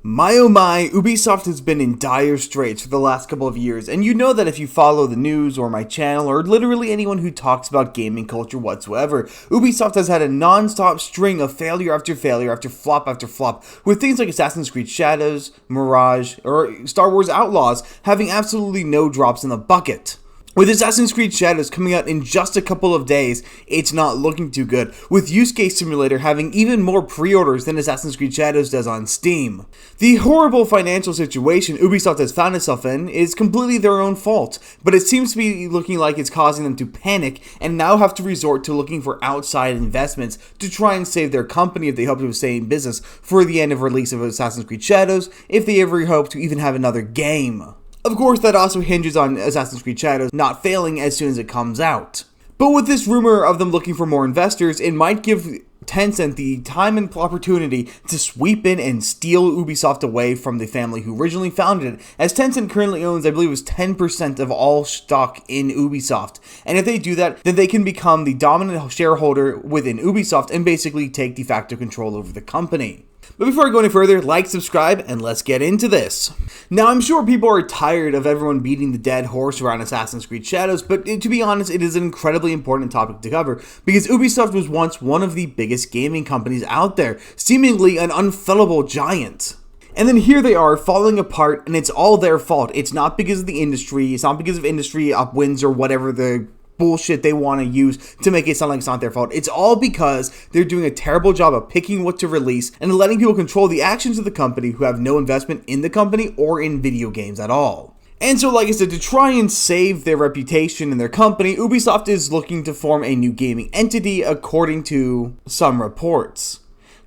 My oh my, Ubisoft has been in dire straits for the last couple of years, and you know that if you follow the news or my channel or literally anyone who talks about gaming culture whatsoever, Ubisoft has had a non-stop string of failure after failure after flop, with things like Assassin's Creed Shadows, Mirage, or Star Wars Outlaws having absolutely no drops in the bucket. With Assassin's Creed Shadows coming out in just a couple of days, it's not looking too good, with Yasuke Simulator having even more pre-orders than Assassin's Creed Shadows does on Steam. The horrible financial situation Ubisoft has found itself in is completely their own fault, but it seems to be looking like it's causing them to panic and now have to resort to looking for outside investments to try and save their company if they hope to stay in business for the end of release of Assassin's Creed Shadows, if they ever hope to even have another game. Of course, that also hinges on Assassin's Creed Shadows not failing as soon as it comes out. But with this rumor of them looking for more investors, it might give Tencent the time and opportunity to sweep in and steal Ubisoft away from the family who originally founded it, as Tencent currently owns, I believe it was 10% of all stock in Ubisoft. And if they do that, then they can become the dominant shareholder within Ubisoft and basically take de facto control over the company. But before I go any further, like, subscribe, and let's get into this. Now, I'm sure people are tired of everyone beating the dead horse around Assassin's Creed Shadows, but to be honest, it is an incredibly important topic to cover, because Ubisoft was once one of the biggest gaming companies out there, seemingly an unfellable giant. And then here they are falling apart, and it's all their fault. It's not because of the industry, it's not because of industry upwinds or whatever the bullshit they want to use to make it sound like it's not their fault. It's all because they're doing a terrible job of picking what to release and letting people control the actions of the company who have no investment in the company or in video games at all. And so, like I said, to try and save their reputation and their company, Ubisoft is looking to form a new gaming entity according to some reports.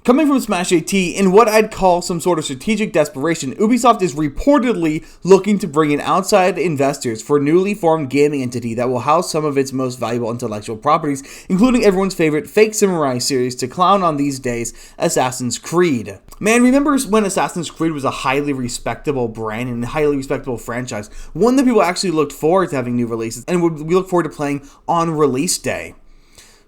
Coming from Smash AT, in what I'd call some sort of strategic desperation, Ubisoft is reportedly looking to bring in outside investors for a newly formed gaming entity that will house some of its most valuable intellectual properties, including everyone's favorite fake samurai series to clown on these days, Assassin's Creed. Man, remember when Assassin's Creed was a highly respectable brand and a highly respectable franchise, one that people actually looked forward to having new releases and we look forward to playing on release day.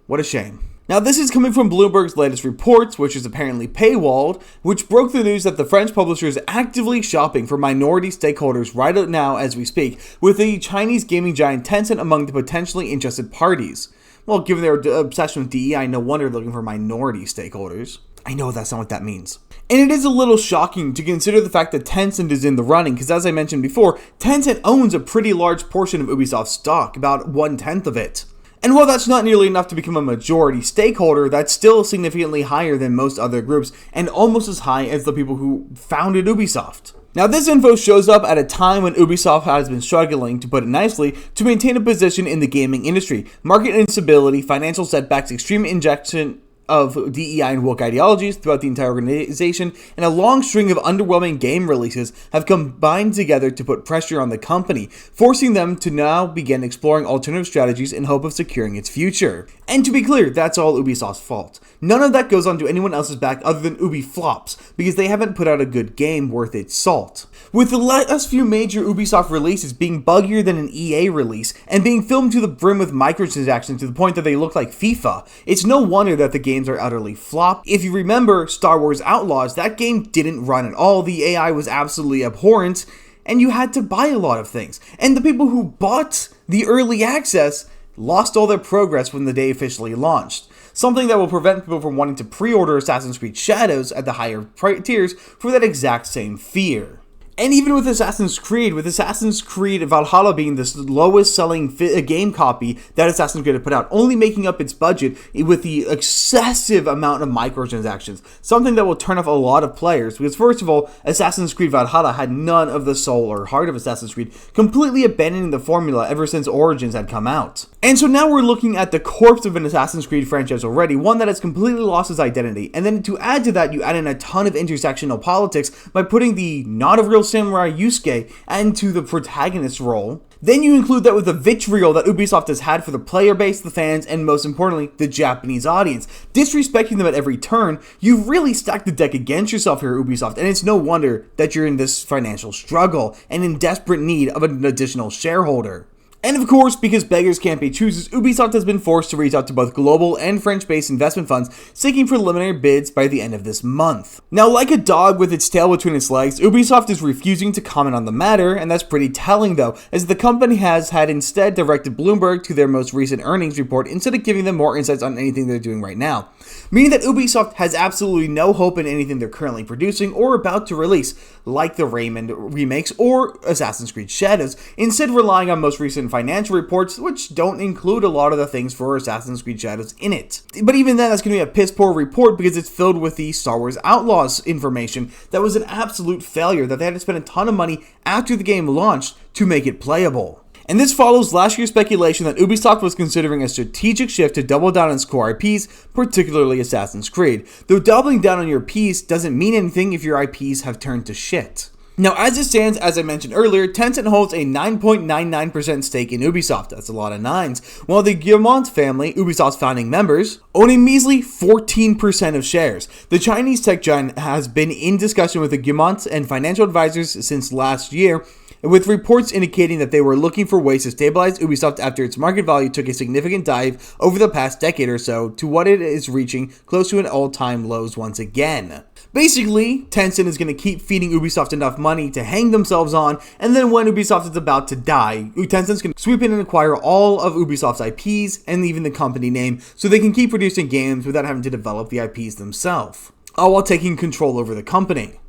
What a shame. Now, this is coming from Bloomberg's latest reports, which is apparently paywalled, which broke the news that the French publisher is actively shopping for minority stakeholders right now as we speak, with the Chinese gaming giant Tencent among the potentially interested parties. Well, given their obsession with DEI, no wonder they're looking for minority stakeholders. I know that's not what that means. And it is a little shocking to consider the fact that Tencent is in the running, because as I mentioned before, Tencent owns a pretty large portion of Ubisoft's stock, about 1/10 of it. And while that's not nearly enough to become a majority stakeholder, that's still significantly higher than most other groups, and almost as high as the people who founded Ubisoft. Now, this info shows up at a time when Ubisoft has been struggling, to put it nicely, to maintain a position in the gaming industry. Market instability, financial setbacks, extreme injection of DEI and woke ideologies throughout the entire organization, and a long string of underwhelming game releases have combined together to put pressure on the company, forcing them to now begin exploring alternative strategies in hope of securing its future. And to be clear, that's all Ubisoft's fault. None of that goes onto anyone else's back other than Ubiflops, because they haven't put out a good game worth its salt. With the last few major Ubisoft releases being buggier than an EA release, and being filmed to the brim with microtransactions to the point that they look like FIFA, it's no wonder that the games are utterly flop. If you remember Star Wars Outlaws, that game didn't run at all, the AI was absolutely abhorrent, and you had to buy a lot of things. And the people who bought the early access lost all their progress when the day officially launched. Something that will prevent people from wanting to pre-order Assassin's Creed Shadows at the higher tiers for that exact same fear. And even with Assassin's Creed Valhalla being the lowest selling game copy that Assassin's Creed had put out, only making up its budget with the excessive amount of microtransactions, something that will turn off a lot of players, because first of all, Assassin's Creed Valhalla had none of the soul or heart of Assassin's Creed, completely abandoning the formula ever since Origins had come out. And so now we're looking at the corpse of an Assassin's Creed franchise already, one that has completely lost its identity, and then to add to that, you add in a ton of intersectional politics by putting the not a real samurai Yasuke into the protagonist role. Then you include that with the vitriol that Ubisoft has had for the player base, the fans, and most importantly, the Japanese audience. Disrespecting them at every turn, you've really stacked the deck against yourself here at Ubisoft, and it's no wonder that you're in this financial struggle and in desperate need of an additional shareholder. And of course, because beggars can't be choosers, Ubisoft has been forced to reach out to both global and French-based investment funds seeking preliminary bids by the end of this month. Now, like a dog with its tail between its legs, Ubisoft is refusing to comment on the matter, and that's pretty telling though, as the company has had instead directed Bloomberg to their most recent earnings report instead of giving them more insights on anything they're doing right now. Meaning that Ubisoft has absolutely no hope in anything they're currently producing or about to release, like the Rayman remakes or Assassin's Creed Shadows, instead relying on most recent financial reports, which don't include a lot of the things for Assassin's Creed Shadows in it. But even then, that's going to be a piss poor report because it's filled with the Star Wars Outlaws information that was an absolute failure, that they had to spend a ton of money after the game launched to make it playable. And this follows last year's speculation that Ubisoft was considering a strategic shift to double down on its core IPs, particularly Assassin's Creed. Though doubling down on your IPs doesn't mean anything if your IPs have turned to shit. Now, as it stands, as I mentioned earlier, Tencent holds a 9.99% stake in Ubisoft, that's a lot of nines, while the Guillemot family, Ubisoft's founding members, own a measly 14% of shares. The Chinese tech giant has been in discussion with the Guillemot and financial advisors since last year, with reports indicating that they were looking for ways to stabilize Ubisoft after its market value took a significant dive over the past decade or so to what it is reaching close to an all-time lows once again. Basically, Tencent is going to keep feeding Ubisoft enough money to hang themselves on, and then when Ubisoft is about to die, Tencent's going to sweep in and acquire all of Ubisoft's IPs and even the company name so they can keep producing games without having to develop the IPs themselves, all while taking control over the company.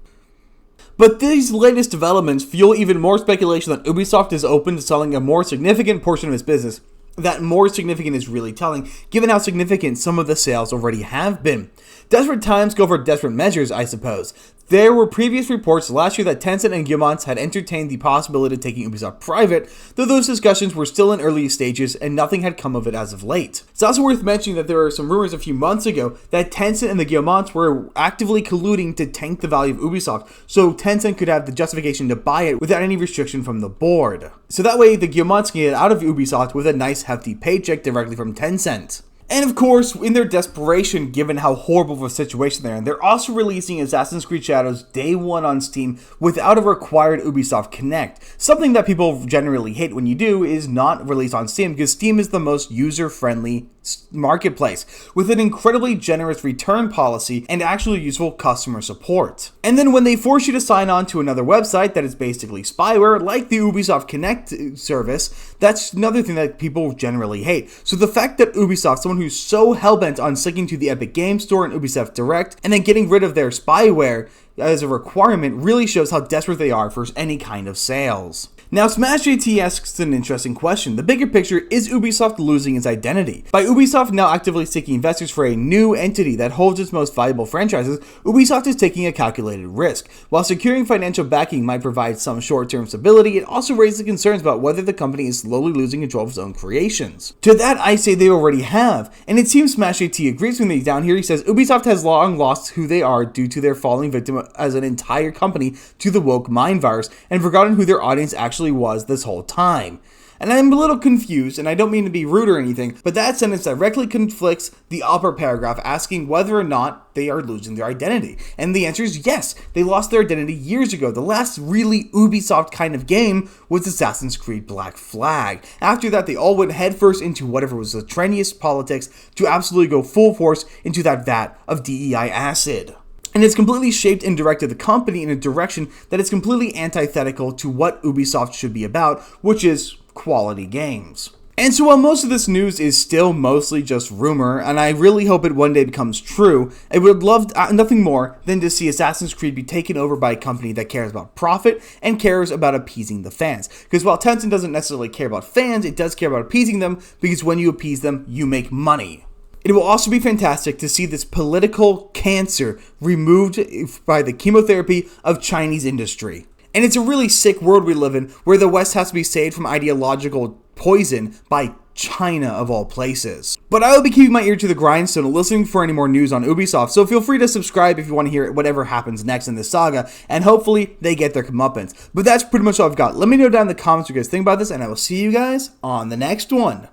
But these latest developments fuel even more speculation that Ubisoft is open to selling a more significant portion of its business. That more significant is really telling, given how significant some of the sales already have been. Desperate times call for desperate measures, I suppose. There were previous reports last year that Tencent and Guillemot had entertained the possibility of taking Ubisoft private, though those discussions were still in early stages and nothing had come of it as of late. It's also worth mentioning that there were some rumors a few months ago that Tencent and the Guillemots were actively colluding to tank the value of Ubisoft, so Tencent could have the justification to buy it without any restriction from the board. So that way the Guillemots can get out of Ubisoft with a nice hefty paycheck directly from Tencent. And of course, in their desperation, given how horrible of a situation they're in, they're also releasing Assassin's Creed Shadows day one on Steam without a required Ubisoft Connect. Something that people generally hate when you do is not release on Steam, because Steam is the most user-friendly marketplace, with an incredibly generous return policy and actually useful customer support. And then when they force you to sign on to another website that is basically spyware, like the Ubisoft Connect service, that's another thing that people generally hate. So the fact that Ubisoft, someone who's so hellbent on sticking to the Epic Games Store and Ubisoft Direct, and then getting rid of their spyware as a requirement, really shows how desperate they are for any kind of sales. Now, SmashJT asks an interesting question. The bigger picture, is Ubisoft losing its identity? By Ubisoft now actively seeking investors for a new entity that holds its most valuable franchises, Ubisoft is taking a calculated risk. While securing financial backing might provide some short-term stability, it also raises concerns about whether the company is slowly losing control of its own creations. To that, I say they already have, and it seems SmashJT agrees with me down here. He says, Ubisoft has long lost who they are due to their falling victim as an entire company to the woke mind virus, and forgotten who their audience actually was this whole time. And I'm a little confused, and I don't mean to be rude or anything, but that sentence directly conflicts the upper paragraph asking whether or not they are losing their identity. And the answer is yes, they lost their identity years ago. The last really Ubisoft kind of game was Assassin's Creed Black Flag. After that, they all went headfirst into whatever was the trendiest politics to absolutely go full force into that vat of DEI acid. And it's completely shaped and directed the company in a direction that is completely antithetical to what Ubisoft should be about, which is quality games. And so while most of this news is still mostly just rumor, and I really hope it one day becomes true, I would love nothing more than to see Assassin's Creed be taken over by a company that cares about profit and cares about appeasing the fans. Because while Tencent doesn't necessarily care about fans, it does care about appeasing them, because when you appease them, you make money. It will also be fantastic to see this political cancer removed by the chemotherapy of Chinese industry. And it's a really sick world we live in, where the West has to be saved from ideological poison by China of all places. But I will be keeping my ear to the grindstone and listening for any more news on Ubisoft, so feel free to subscribe if you want to hear whatever happens next in this saga, and hopefully they get their comeuppance. But that's pretty much all I've got. Let me know down in the comments what you guys think about this, and I will see you guys on the next one.